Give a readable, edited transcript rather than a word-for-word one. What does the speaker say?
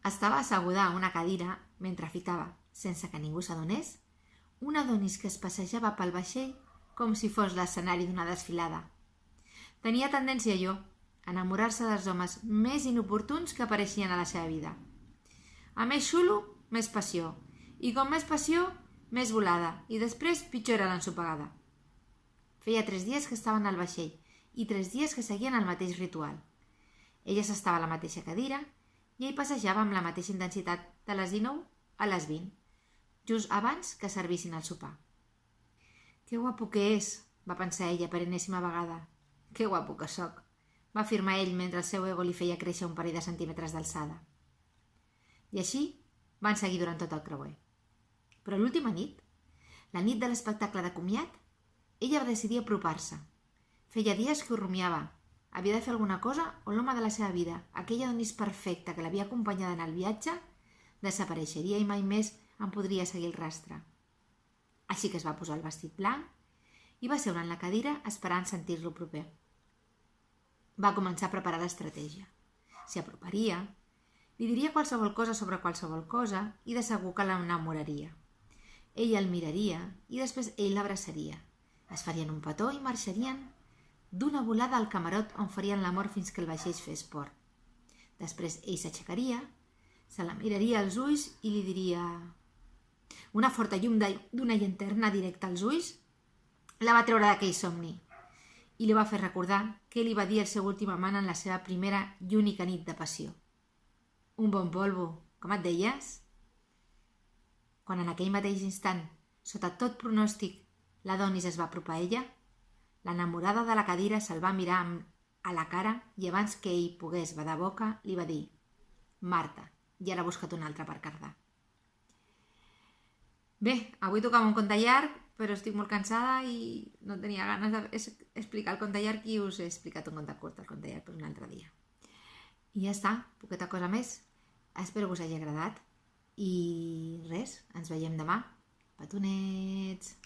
Estava asseguda a una cadira mentre fitava, sense que ningú s'adonés, un Adonis que es passejava pel vaixell com si fos l'escenari d'una desfilada. Tenia tendència a enamorar-se dels homes més inoportuns que apareixien a la seva vida. A més xulo, més passió. I com més passió, més volada. I després pitjor era l'ensopegada. Feia 3 dies que estaven al vaixell i 3 dies que seguien el mateix ritual. Ella s'estava a la mateixa cadira i ell passejava amb la mateixa intensitat de les 19 a les 20, just abans que servissin el sopar. «Que guapo que és», va pensar ella per enèsima vegada. «Que guapo que sóc», va afirmar ell mentre el seu ego li feia créixer un parell de centímetres d'alçada. I així van seguir durant tot el creuer. Però l'última nit, la nit de l'espectacle de comiat, ella va decidir apropar-se. Feia dies que ho rumiava. Havia de fer alguna cosa o l'home de la seva vida, aquella Adonis perfecta que l'havia acompanyada en el viatge, desapareixeria i mai més en podria seguir el rastre. Així que es va posar el vestit blanc i va seure en la cadira esperant sentir-lo proper. Va començar a preparar l'estratègia. S'hi aproparia, li diria qualsevol cosa sobre qualsevol cosa i de segur que l'enamoraria. Ella el miraria i després ell l'abraçaria. Es farien un petó i marxarien d'una volada al camarot on farien l'amor fins que el vaixell fes port. Després ell s'aixecaria, se la miraria als ulls i li diria... Una forta llum d'una llanterna directa als ulls la va treure d'aquell somni i li va fer recordar què li va dir el seu últim amant en la seva primera i única nit de passió. Un bon polvo, com et deies? Quan en aquell mateix instant, sota tot pronòstic, l'Adonis es va apropar a ella, l'enamorada de la cadira se'l va mirar a la cara i abans que ell pogués badar boca li va dir «Marta, ja l'ha buscat un altre per cardar». Bé, avui tocava un conte llarg, però estic molt cansada i no tenia ganes d'explicar el conte llarg i us he explicat un conte curt, el conte llarg per un altre dia. I ja està, poqueta cosa més. Espero que us hagi agradat i res, ens veiem demà. Petonets!